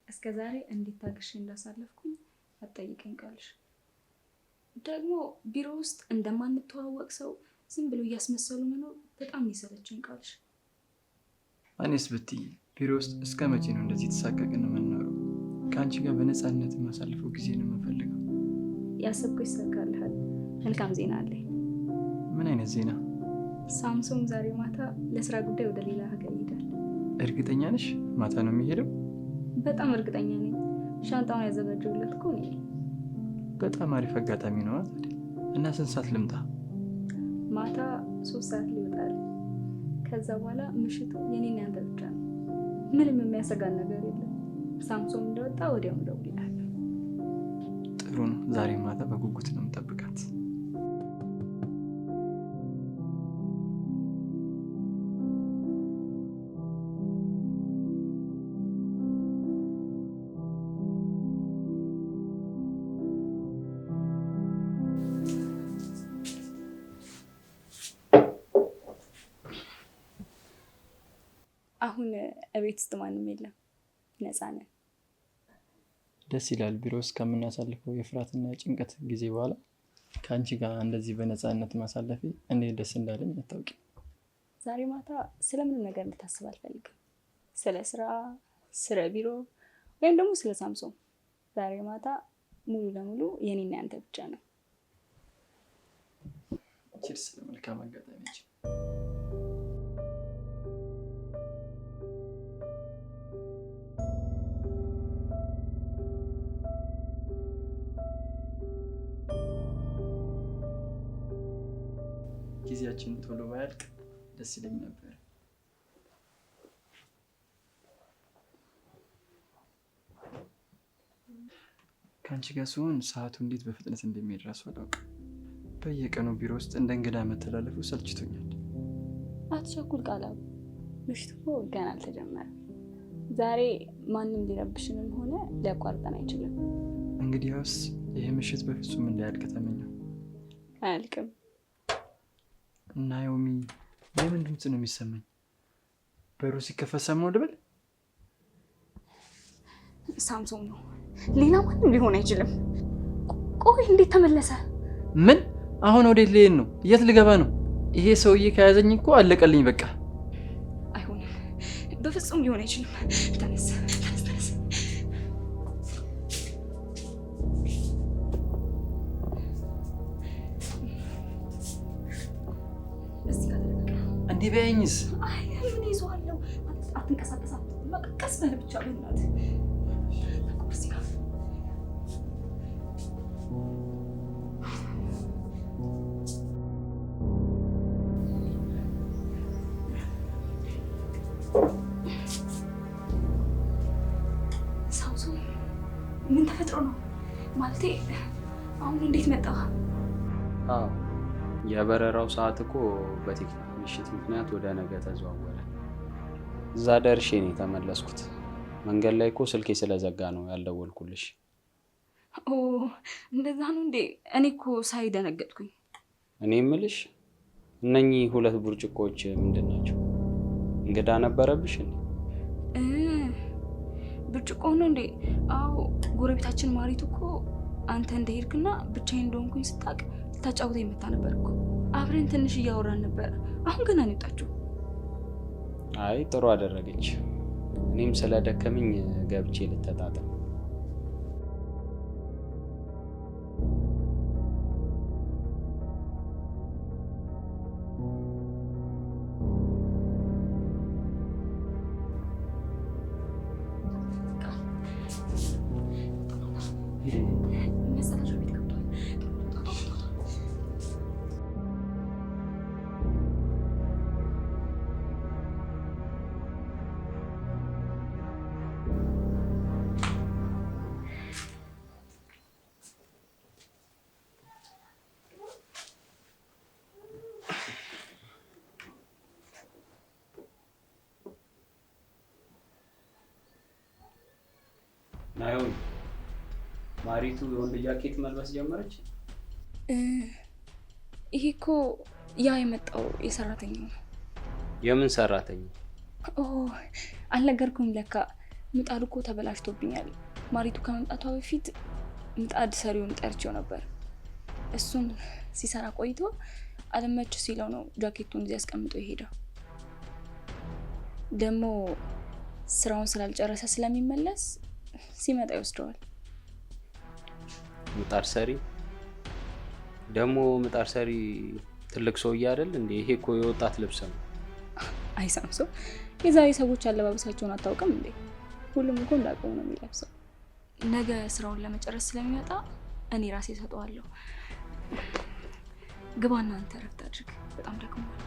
እስከዛሬ እንዴት ታግሼ እንዳሳለፍኩኝ አትጠይቀኝ ቃልሽ። ደግሞ ቢሮ ውስጥ እንደማንተዋወቅ ሰው ዝም ብሎ እያስመሰሉ መኖር በጣም ይሰለቸኝ ቃልሽ። እኔስ ብትይ ቢሮ ውስጥ እስከ መቼ ነው እንደዚህ ተሳቀቅን የምንኖረው? ከአንቺ ጋር በነፃነት የማሳልፈው ጊዜ ነው የምንፈልገው። ያሰብኩ ይሳካልሃል። መልካም ዜና አለኝ። ምን አይነት ዜና? ሳምሶን ዛሬ ማታ ለስራ ጉዳይ ወደ ሌላ ሀገር ይሄዳል። እርግጠኛ ነሽ? ማታ ነው የሚሄደው? በጣም እርግጠኛ ነኝ። ሻንጣውን ያዘጋጀሁለት እኮ እኔ። በጣም አሪፍ አጋጣሚ ነው ታዲያ። እና ስንት ሰዓት ልምጣ? ማታ 3 ሰዓት ሊወጣል። ከዛ በኋላ ምሽቱ የኔና ያንተ ብቻ ነው። ምንም የሚያሰጋን ነገር የለም። ሳምሶን እንደወጣ ወዲያውኑ እደውልልሃለሁ። ጥሩ ነው። ዛሬ ማታ በጉጉት ነው የምጠብቃት። አሁን እቤት ውስጥ ማንም የለም፣ ነፃ ነን። ደስ ይላል። ቢሮ ውስጥ ከምናሳልፈው የፍርሃትና የጭንቀት ጊዜ በኋላ ከአንቺ ጋር እንደዚህ በነፃነት ማሳለፊ እንዴት ደስ እንዳለኝ አታውቂም። ዛሬ ማታ ስለምንም ነገር እንድታስብ አልፈልግም። ስለ ስራ፣ ስለ ቢሮ ወይም ደግሞ ስለ ሳምሶን። ዛሬ ማታ ሙሉ ለሙሉ የኔና ያንተ ብቻ ነው። ቺርስ ለመልካም አጋጣሚዎች። ጊዜያችን ቶሎ ባያልቅ ደስ ይለኝ ነበር። ከአንቺ ጋር ሲሆን ሰዓቱ እንዴት በፍጥነት እንደሚሄድ እራሱ አላውቅም። በየቀኑ ቢሮ ውስጥ እንደ እንግዳ መተላለፉ ሰልችቶኛል። አትቸኩል ቃላው፣ ምሽቱ እኮ ገና አልተጀመረም። ዛሬ ማንም ሊረብሽንም ሆነ ሊያቋርጠን አይችልም። እንግዲያውስ ይህ ምሽት በፍጹም እንዳያልቅ ተመኘው። አያልቅም። ናኦሚ፣ የምን ድምፅ ነው የሚሰማኝ? በሩ ሲከፈት ሰማሁ ልበል? ሳምሶን ነው፣ ሌላ ማንም ሊሆን አይችልም። ቆይ እንዴት ተመለሰ? ምን? አሁን ወዴት ልሄድ ነው? የት ልገባ ነው? ይሄ ሰውዬ ከያዘኝ እኮ አለቀልኝ በቃ። አይሆንም፣ በፍጹም ሊሆን አይችልም። ተነስ። እንዲህ ቢያይኝስ? አይ ምን ይዟለሁ? አትንቀሳቀስ፣ ቀስ በል ብቻ በእናትህ። ሳምሶን ምን ተፈጥሮ ነው? ማለቴ አሁን እንዴት መጣ? የበረራው ሰዓት እኮ በቴክኒክ ምሽት ምክንያት ወደ ነገ ተዘዋወረ። እዛ ደርሼ ነው የተመለስኩት። መንገድ ላይ እኮ ስልኬ ስለዘጋ ነው ያልደወልኩልሽ። ኦ እንደዛ ነው እንዴ? እኔ እኮ ሳይደነገጥኩኝ። እኔ የምልሽ እነኚህ 2 ብርጭቆዎች ምንድን ናቸው? እንግዳ ነበረብሽ እንዴ? ብርጭቆ ነው እንዴ? አዎ፣ ጎረቤታችን ማሪቱ እኮ አንተ እንደሄድክና ብቻዬን እንደሆንኩኝ ስታውቅ ልታጫውተኝ መጣ ነበር እኮ። አብረን ትንሽ እያወራን ነበር። አሁን ገና ነው የወጣችው። አይ ጥሩ አደረገች። እኔም ስለደከመኝ ገብቼ ልተጣጣም። ናኦሚ፣ ማሪቱ የወንድ ጃኬት መልበስ ጀመረች? ይሄ እኮ ያ የመጣው የሰራተኛው ነው። የምን ሰራተኛ? ኦ አልነገርኩም ለካ። ምጣዱ እኮ ተበላሽቶብኛል። ማሪቱ ከመምጣቷ በፊት ምጣድ ሰሪውን ጠርቼው ነበር። እሱም ሲሰራ ቆይቶ አለመች ሲለው ነው ጃኬቱን እዚህ አስቀምጦ የሄደው። ደግሞ ስራውን ስላልጨረሰ ስለሚመለስ ሲመጣ ይወስደዋል። ምጣድ ሰሪ ደግሞ ምጣድ ሰሪ ትልቅ ሰውዬ አይደል እንዴ? ይሄ እኮ የወጣት ልብስ ነው። አይ ሳምሶን፣ የዛሬ ሰዎች አለባበሳቸውን አታውቅም እንዴ? ሁሉም እኮ እንዳቆሙ ነው የሚለብሰው። ነገ ስራውን ለመጨረስ ስለሚመጣ እኔ ራሴ እሰጠዋለሁ። ግባና አንተ እረፍት አድርግ፣ በጣም ደክሞሃል።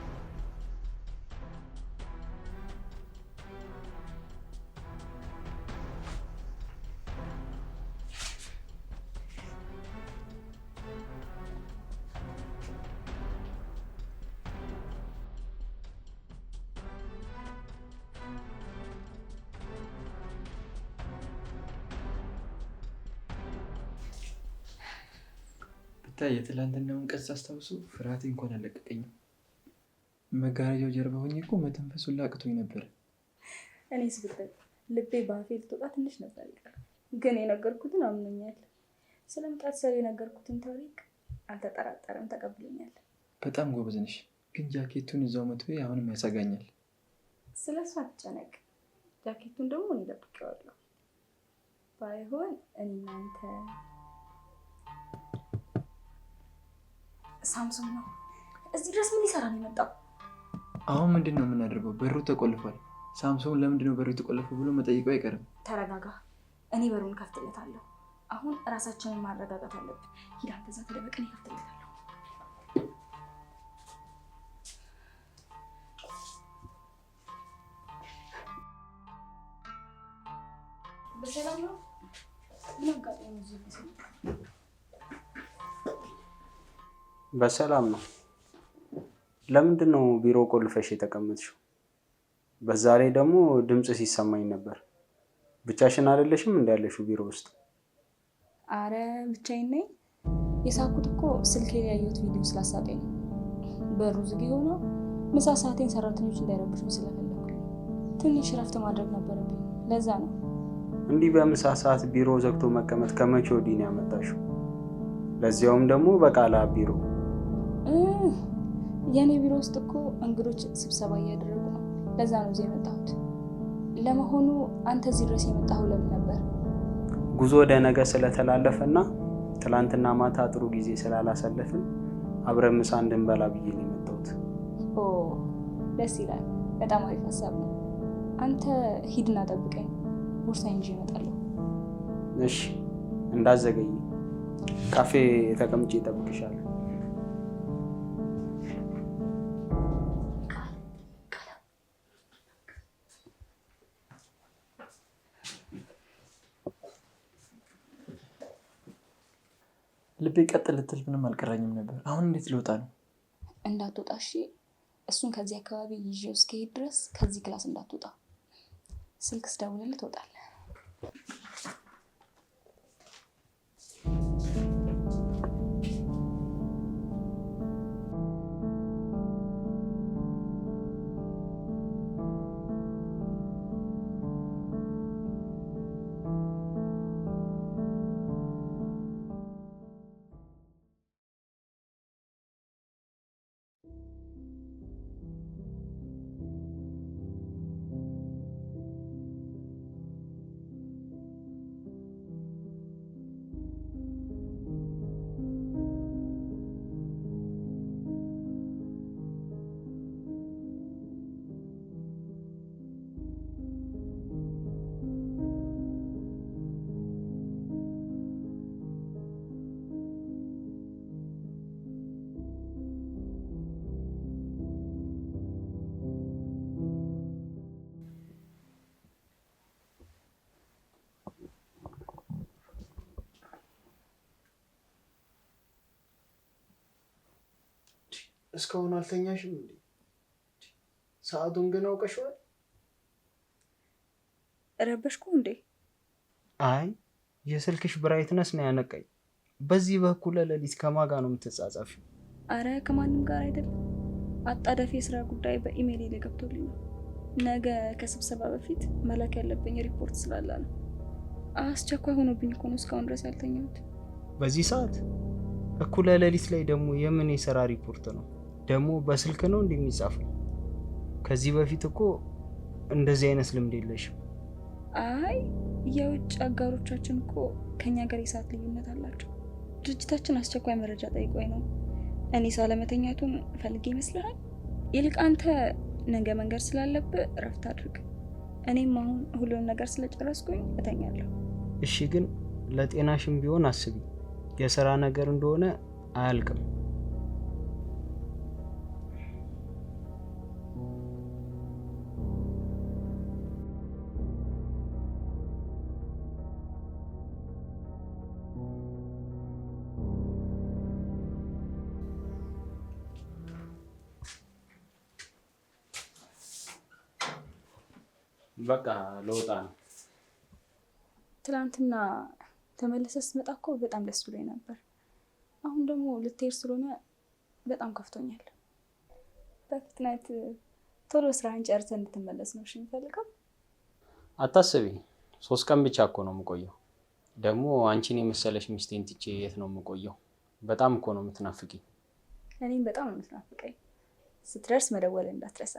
የትላንትናውን ቀን ሳስታውሱ ፍርሃቴ እንኳን አለቀቀኝም። መጋረጃው ጀርባ ሆኜ እኮ መተንፈሱን ላቅቶኝ ነበር። እኔስ ብትል ልቤ በአፌ ልትወጣ ትንሽ ነበር ይቀር፣ ግን የነገርኩትን አምኖኛል። ስለ ምጣድ ሰሪ የነገርኩትን ታሪክ አልተጠራጠረም፣ ተቀብሎኛል። በጣም ጎበዝ ነሽ። ግን ጃኬቱን እዛው መተው አሁንም ያሰጋኛል። ስለ እሱ አትጨነቅ። ጃኬቱን ደግሞ እኔ ደብቄዋለሁ። ባይሆን እናንተ ሳምሶን ነው እዚህ ድረስ ምን ሊሰራ ነው የመጣው? አሁን ምንድን ነው የምናደርገው? በሩ ተቆልፏል። ሳምሶን ለምንድን ነው በሩ የተቆለፈው ብሎ መጠየቁ አይቀርም። ተረጋጋ፣ እኔ በሩን ከፍትለታለሁ። አሁን እራሳችንን ማረጋጋት አለብን። ሂድ አንተ እዛ ተደበቅ፣ እኔ ከፍትለታለሁ። በሰላም ነው? ምን አጋጣሚ ነው እዚህ? በሰላም ነው። ለምንድን ነው ቢሮ ቆልፈሽ የተቀመጥሽው? በዛ ላይ ደግሞ ድምፅ ሲሰማኝ ነበር። ብቻሽን አይደለሽም እንዳለሽው ቢሮ ውስጥ? አረ ብቻዬን ነኝ። የሳኩት እኮ ስልኬ ላይ ያየሁት ቪዲዮ ስላሳቀኝ ነው። በሩ ዝግ ሆኖ ምሳ ሰዓቴን ሰራተኞች እንዳይረብሹ ስለፈለኩ ትንሽ እረፍት ማድረግ ነበረብኝ። ለዛ ነው። እንዲህ በምሳ ሰዓት ቢሮ ዘግቶ መቀመጥ ከመቼ ወዲህ ነው ያመጣሽው? ለዚያውም ደግሞ በቃላ ቢሮ። የኔ ቢሮ ውስጥ እኮ እንግዶች ስብሰባ እያደረጉ ነው። ለዛ ነው እዚህ የመጣሁት። ለመሆኑ አንተ እዚህ ድረስ የመጣኸው ለምን ነበር? ጉዞ ወደ ነገ ስለተላለፈና ትላንትና ማታ ጥሩ ጊዜ ስላላሳለፍን አብረን ምሳ እንድንበላ ብዬ ነው የመጣሁት። ኦ ደስ ይላል። በጣም አሪፍ ሀሳብ ነው። አንተ ሂድና ጠብቀኝ፣ ቦርሳዬን ይዤ እመጣለሁ። እሺ፣ እንዳዘገይ ካፌ ተቀምጬ እጠብቅሻለሁ። ልቤ ቀጥ ልትል ምንም አልቀረኝም ነበር። አሁን እንዴት ልወጣ ነው? እንዳትወጣ እሺ። እሱን ከዚህ አካባቢ ይዤው እስከሄድ ድረስ ከዚህ ክላስ እንዳትወጣ። ስልክ ስደውልልህ ትወጣለህ። እስካሁን አልተኛሽም እንዴ? ሰዓቱን ግን አውቀሽዋል? ረበሽኩ እንዴ? አይ የስልክሽ ብራይትነስ ነው ያነቃኝ። በዚህ በኩል ለሊት ከማን ጋር ነው የምትጻጻፊው? አረ ከማንም ጋር አይደለም። አጣዳፊ የስራ ጉዳይ በኢሜይል ላይ ገብቶልኝ ነው። ነገ ከስብሰባ በፊት መላክ ያለብኝ ሪፖርት ስላለ ነው። አስቸኳይ ሆኖብኝ እኮ ነው እስካሁን ድረስ ያልተኛሁት። በዚህ ሰዓት እኩለ ሌሊት ላይ ደግሞ የምን የስራ ሪፖርት ነው? ደግሞ በስልክ ነው እንደሚጻፈው? ከዚህ በፊት እኮ እንደዚህ አይነት ልምድ የለሽም። አይ የውጭ አጋሮቻችን እኮ ከኛ ጋር የሰዓት ልዩነት አላቸው። ድርጅታችን አስቸኳይ መረጃ ጠይቆኝ ነው። እኔ ሳለመተኛቱን ፈልጌ ይመስልሃል? ይልቅ አንተ ነገ መንገድ ስላለብህ እረፍት አድርግ። እኔም አሁን ሁሉንም ነገር ስለጨረስኩኝ እተኛለሁ። እሺ፣ ግን ለጤናሽም ቢሆን አስቢ። የስራ ነገር እንደሆነ አያልቅም። በቃ ለውጣ ነው። ትናንትና ተመለሰ ስትመጣ እኮ በጣም ደስ ብሎኝ ነበር። አሁን ደግሞ ልትሄድ ስለሆነ በጣም ከፍቶኛል። በፍጥነት ቶሎ ስራህን ጨርሰህ እንድትመለስ ነው የምፈልገው። አታስቢ፣ 3 ቀን ብቻ እኮ ነው የምቆየው። ደግሞ አንቺን የመሰለሽ ሚስቴን ትቼ የት ነው የምቆየው? በጣም እኮ ነው የምትናፍቂኝ። እኔም በጣም ነው የምትናፍቀኝ። ስትደርስ መደወል እንዳትረሳ።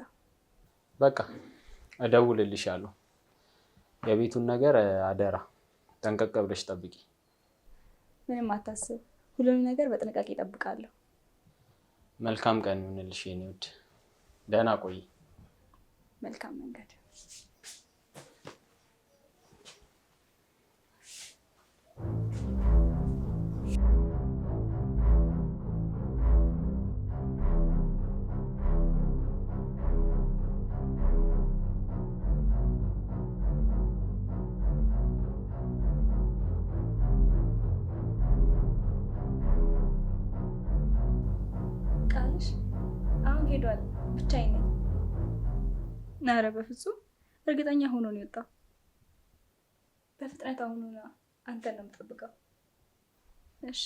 በቃ እደውልልሻለሁ። የቤቱን ነገር አደራ ጠንቀቅ ብለሽ ጠብቂ። ምንም አታስብ፣ ሁሉንም ነገር በጥንቃቄ እጠብቃለሁ። መልካም ቀን ይሁንልሽ የኔ ውድ። ደህና ቆይ። መልካም መንገድ። አሁን ሄዷል። ብቻዬን ነኝ። ኧረ በፍጹም እርግጠኛ ሆኖ ነው የወጣው። በፍጥነት አሁኑ አንተን ነው የምጠብቀው። እሺ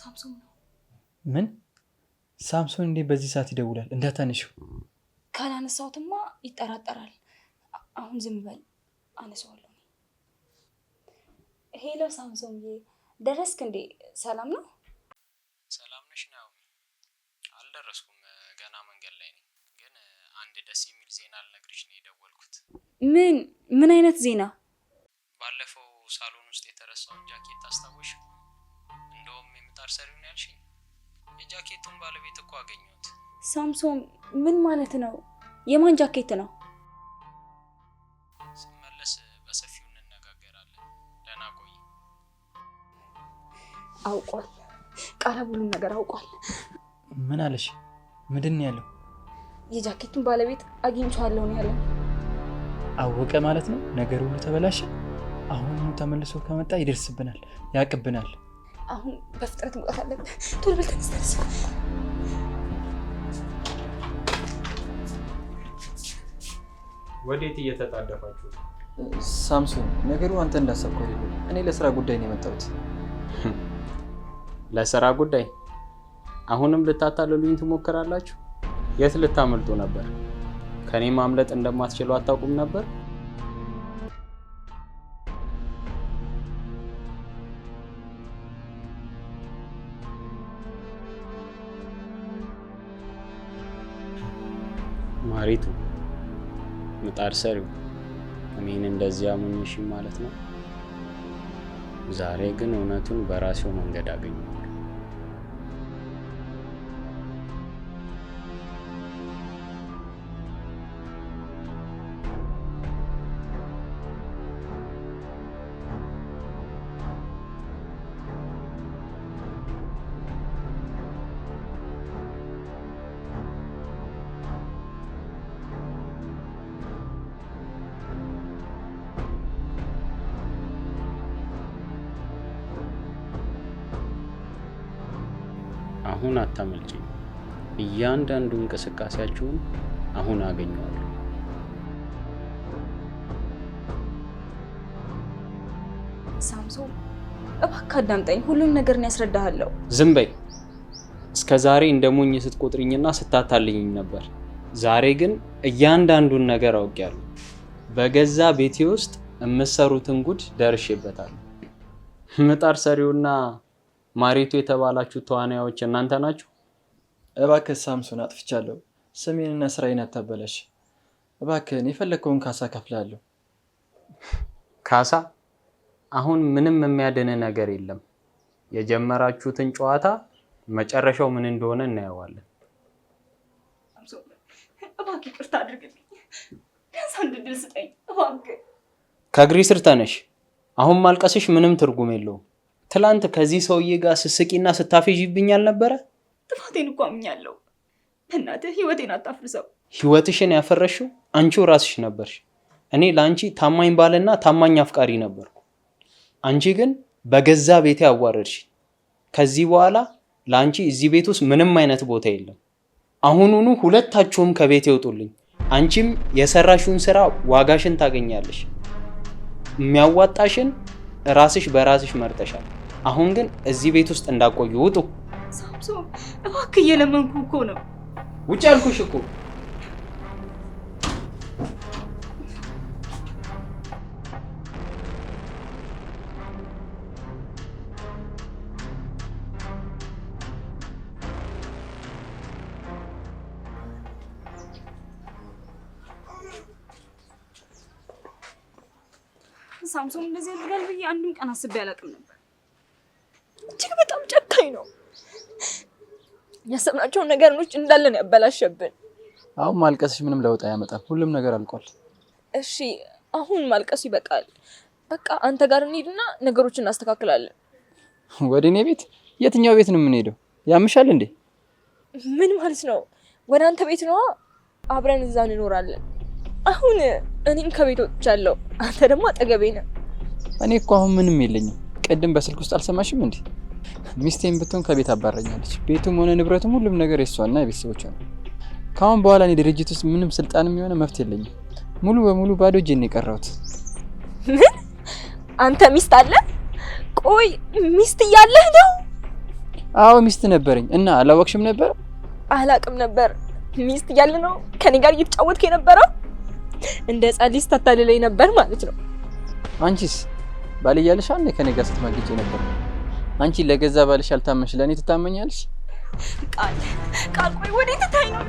ሳምሶን ነው። ምን? ሳምሶን እንዴ በዚህ ሰዓት ይደውላል? እንዳታነሺው። ካላነሳሁትማ ይጠራጠራል። አሁን ዝም በል፣ አነሳዋለሁ። ሄሎ ሳምሶንዬ፣ ደረስክ እንዴ? ሰላም ነው? ሰላም ነሽ? ነው አልደረስኩም፣ ገና መንገድ ላይ ነኝ። ግን አንድ ደስ የሚል ዜና ልነግርሽ ነው የደወልኩት። ምን አይነት ዜና? ባለፈው ሳሎን ውስጥ የተረሳውን ጃኬት አስታወሽ? ምጣድ ሰሪው ነው ያልሽኝ? የጃኬቱን ባለቤት እኮ አገኘሁት። ሳምሶን ምን ማለት ነው? የማን ጃኬት ነው? ስመለስ በሰፊው እንነጋገራለን። ደህና ቆይ። አውቋል። ቃለ ሁሉም ነገር አውቋል። ምን አለሽ? ምንድን ነው ያለው? የጃኬቱን ባለቤት አግኝቼዋለሁ ነው ያለው። አወቀ ማለት ነው? ነገር ሁሉ ተበላሸ። አሁን ተመልሶ ከመጣ ይደርስብናል፣ ያቅብናል። አሁን በፍጥነት መውጣት አለብን። ቶሎ በል ተነስ። ወዴት እየተጣደፋችሁ? ሳምሶን ነገሩ አንተ እንዳሰብከው አይደለም። እኔ ለስራ ጉዳይ ነው የመጣሁት። ለስራ ጉዳይ? አሁንም ልታታልሉኝ ትሞክራላችሁ? የት ልታመልጡ ነበር? ከኔ ማምለጥ እንደማትችሉ አታውቁም ነበር? ማሪቱ ምጣድ ሰሪው እኔን እንደዚህ አመንሽ ማለት ነው? ዛሬ ግን እውነቱን በራሴው መንገድ አገኘሁ። አሁን አታመልጭኝ። እያንዳንዱ እንቅስቃሴያችሁን አሁን አገኘዋለሁ። ሳምሶን እባክህ አዳምጠኝ፣ ሁሉም ነገር ነው ያስረዳሃለሁ። ዝም በይ። እስከ ዛሬ እንደ ሞኝ ስትቆጥሪኝና ስታታልኝኝ ነበር። ዛሬ ግን እያንዳንዱን ነገር አውቄያለሁ። በገዛ ቤቴ ውስጥ የምትሰሩትን ጉድ ደርሼበታለሁ። ምጣድ ሰሪውና ማሪቱ የተባላችሁ ተዋናዮች እናንተ ናችሁ? እባክህ ሳምሶን አጥፍቻለሁ። ስሜንና ስራዬን አታበላሽ። እባክህን የፈለግከውን ካሳ ከፍላለሁ። ካሳ? አሁን ምንም የሚያድን ነገር የለም። የጀመራችሁትን ጨዋታ መጨረሻው ምን እንደሆነ እናየዋለን። እባክህ ይቅርታ አድርግልኝ። ቢያንስ አንድ ዕድል ስጠኝ እባክህ። ከእግሬ ስር ተነሽ። አሁን ማልቀስሽ ምንም ትርጉም የለውም። ትላንት ከዚህ ሰውዬ ጋር ስስቂና ስታፌዥብኝ አልነበረ? ጥፋቴን እኮ አምኛለሁ። በእናትህ ህይወቴን አታፍርሰው። ህይወትሽን ያፈረሽው አንቺው ራስሽ ነበርሽ። እኔ ለአንቺ ታማኝ ባልና ታማኝ አፍቃሪ ነበርኩ። አንቺ ግን በገዛ ቤቴ አዋረድሽ። ከዚህ በኋላ ለአንቺ እዚህ ቤት ውስጥ ምንም አይነት ቦታ የለም። አሁኑኑ ሁለታችሁም ከቤት ይወጡልኝ። አንቺም የሰራሽውን ስራ ዋጋሽን ታገኛለሽ። የሚያዋጣሽን ራስሽ በራስሽ መርጠሻል። አሁን ግን እዚህ ቤት ውስጥ እንዳቆዩ ውጡ። ሳምሶን እባክህ እየለመንኩ እኮ ነው። ውጭ ያልኩሽ እኮ። ሳምሶን እንደዚህ ያደርጋል ብዬ አንድም ቀን አስቤ አላውቅም ነበር። እጅግ በጣም ጨካኝ ነው። ያሰብናቸውን ነገሮች እንዳለን ያበላሸብን። አሁን ማልቀስሽ ምንም ለውጥ አያመጣም። ሁሉም ነገር አልቋል። እሺ አሁን ማልቀሱ ይበቃል። በቃ አንተ ጋር እንሂድና ነገሮችን እናስተካክላለን። ወደ እኔ ቤት? የትኛው ቤት ነው የምንሄደው? ያምሻል እንዴ? ምን ማለት ነው? ወደ አንተ ቤት ነው። አብረን እዛ እንኖራለን። አሁን እኔም ከቤት ወጥቻለሁ። አንተ ደግሞ አጠገቤ ነህ። እኔ እኮ አሁን ምንም የለኝም። ቅድም በስልክ ውስጥ አልሰማሽም እንዴ? ሚስቴን ብትሆን ከቤት አባረኛለች። ቤቱም ሆነ ንብረቱም ሁሉም ነገር የሷና የቤተሰቦቿ ነው። ካሁን በኋላ እኔ ድርጅት ውስጥ ምንም ስልጣንም የሆነ መብት የለኝም። ሙሉ በሙሉ ባዶ እጄን የቀረሁት። ምን? አንተ ሚስት አለ? ቆይ ሚስት እያለህ ነው? አዎ ሚስት ነበረኝ። እና አላወቅሽም ነበር? አላቅም ነበር። ሚስት እያለ ነው ከኔ ጋር እየተጫወትክ የነበረው? እንደ ሕፃን ልጅ ታታልለኝ ነበር ማለት ነው። አንቺስ ባል እያለሽ አንዴ ከኔ ጋር ስትማግጪ ነበር። አንቺ ለገዛ ባልሽ አልታመንሽ፣ ለኔ ትታመኛለሽ? ቃል ቆይ ወዴት ታይ ነው?